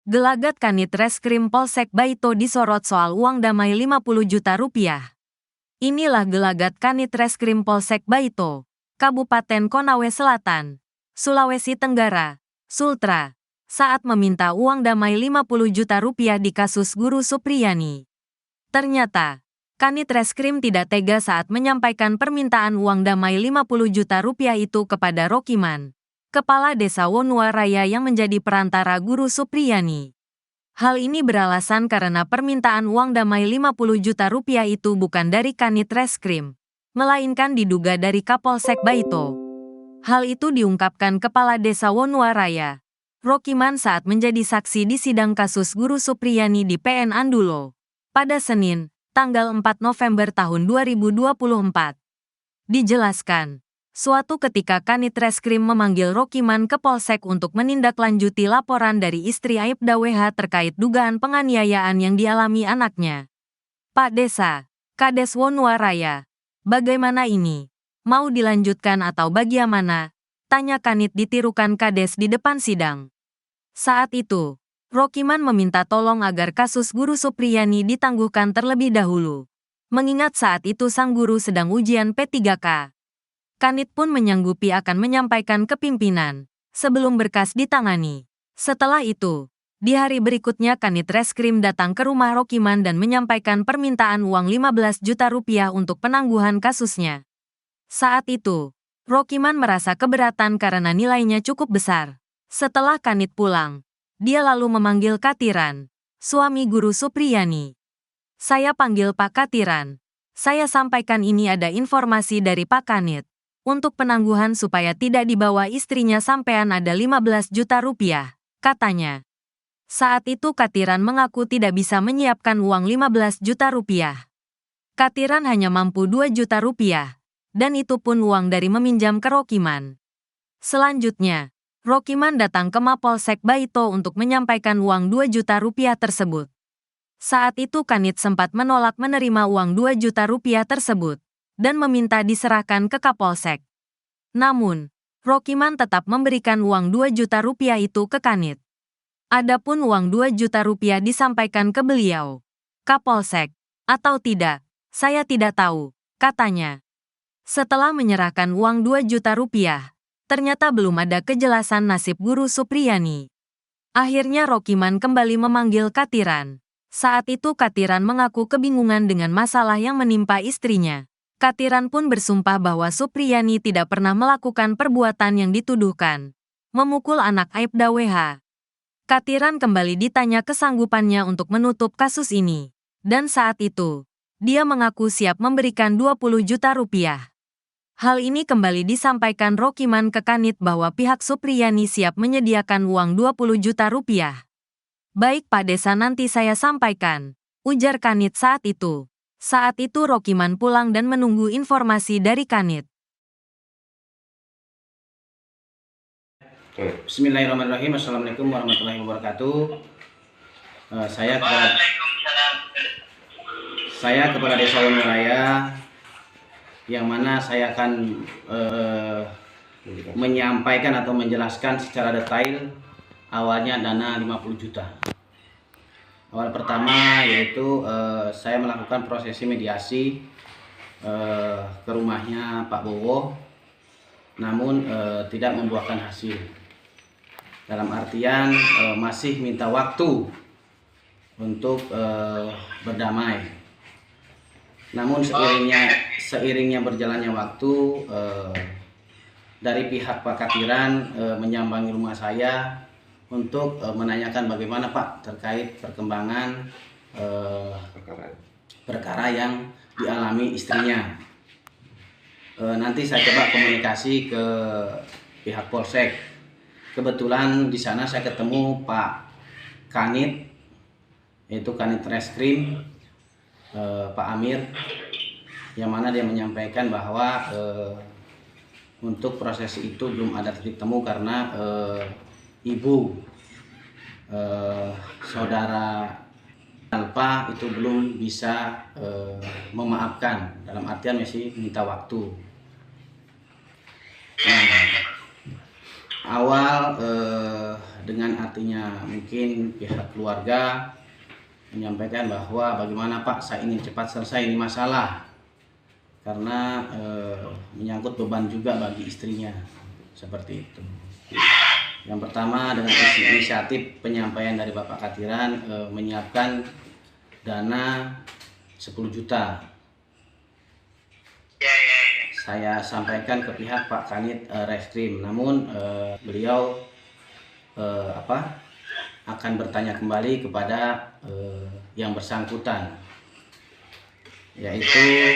Gelagat Kanit Reskrim Polsek Baito disorot soal uang damai 50 juta rupiah. Inilah gelagat Kanit Reskrim Polsek Baito, Kabupaten Konawe Selatan, Sulawesi Tenggara, Sultra, saat meminta uang damai 50 juta rupiah di kasus Guru Supriyani. Ternyata, Kanit Reskrim tidak tega saat menyampaikan permintaan uang damai 50 juta rupiah itu kepada Rokiman, Kepala Desa Wonua Raya yang menjadi perantara Guru Supriyani. Hal ini beralasan karena permintaan uang damai 50 juta rupiah itu bukan dari Kanit Reskrim, melainkan diduga dari Kapolsek Baito. Hal itu diungkapkan Kepala Desa Wonua Raya, Rokiman saat menjadi saksi di sidang kasus Guru Supriyani di PN Andulo, pada Senin, tanggal 4 November tahun 2024. Dijelaskan, suatu ketika Kanit Reskrim memanggil Rokiman ke Polsek untuk menindaklanjuti laporan dari istri Aibda WH terkait dugaan penganiayaan yang dialami anaknya. Pak Desa, Kades Wonua Raya, bagaimana ini? Mau dilanjutkan atau bagaimana? Tanya Kanit ditirukan Kades di depan sidang. Saat itu, Rokiman meminta tolong agar kasus Guru Supriyani ditangguhkan terlebih dahulu, mengingat saat itu sang guru sedang ujian P3K. Kanit pun menyanggupi akan menyampaikan ke pimpinan, sebelum berkas ditangani. Setelah itu, di hari berikutnya Kanit Reskrim datang ke rumah Rokiman dan menyampaikan permintaan uang 15 juta rupiah untuk penangguhan kasusnya. Saat itu, Rokiman merasa keberatan karena nilainya cukup besar. Setelah Kanit pulang, dia lalu memanggil Katiran, suami Guru Supriyani. Saya panggil Pak Katiran. Saya sampaikan ini ada informasi dari Pak Kanit. Untuk penangguhan supaya tidak dibawa istrinya sampean ada 15 juta rupiah, katanya. Saat itu Katiran mengaku tidak bisa menyiapkan uang 15 juta rupiah. Katiran hanya mampu 2 juta rupiah, dan itu pun uang dari meminjam ke Rokiman. Selanjutnya, Rokiman datang ke Mapolsek Baito untuk menyampaikan uang 2 juta rupiah tersebut. Saat itu Kanit sempat menolak menerima uang 2 juta rupiah tersebut, dan meminta diserahkan ke Kapolsek. Namun, Rokiman tetap memberikan uang 2 juta rupiah itu ke Kanit. Adapun uang 2 juta rupiah disampaikan ke beliau, Kapolsek, atau tidak, saya tidak tahu, katanya. Setelah menyerahkan uang 2 juta rupiah, ternyata belum ada kejelasan nasib Guru Supriyani. Akhirnya Rokiman kembali memanggil Katiran. Saat itu Katiran mengaku kebingungan dengan masalah yang menimpa istrinya. Katiran pun bersumpah bahwa Supriyani tidak pernah melakukan perbuatan yang dituduhkan, memukul anak Aibda WH. Katiran kembali ditanya kesanggupannya untuk menutup kasus ini, dan saat itu, dia mengaku siap memberikan 20 juta rupiah. Hal ini kembali disampaikan Rokiman ke Kanit bahwa pihak Supriyani siap menyediakan uang 20 juta rupiah. Baik Pak Desa, nanti saya sampaikan, ujar Kanit saat itu. Saat itu Rokiman pulang dan menunggu informasi dari Kanit. Bismillahirrahmanirrahim. Assalamualaikum warahmatullahi wabarakatuh. Saya Kepala Desa Wonua Raya, yang mana saya akan menyampaikan atau menjelaskan secara detail awalnya dana 50 juta. Awal pertama yaitu saya melakukan prosesi mediasi ke rumahnya Pak Bowo, namun tidak membuahkan hasil. Dalam artian masih minta waktu untuk berdamai. Namun seiringnya berjalannya waktu, dari pihak Pak Katiran menyambangi rumah saya untuk menanyakan bagaimana Pak terkait perkembangan perkara yang dialami istrinya. Nanti saya coba komunikasi ke pihak Polsek. Kebetulan di sana saya ketemu Pak Kanit, yaitu Kanit Reskrim, Pak Amir, yang mana dia menyampaikan bahwa untuk proses itu belum ada titik temu karena ibu saudara Alpa itu belum bisa memaafkan, dalam artian masih minta waktu. Nah, awal dengan artinya mungkin pihak keluarga menyampaikan bahwa bagaimana Pak, saya ingin cepat selesai ini masalah karena menyangkut beban juga bagi istrinya, seperti itu. Yang pertama, dengan inisiatif penyampaian dari Bapak Katiran menyiapkan dana 10 juta. Saya sampaikan ke pihak Pak Kanit Reskrim, namun beliau akan bertanya kembali kepada yang bersangkutan, yaitu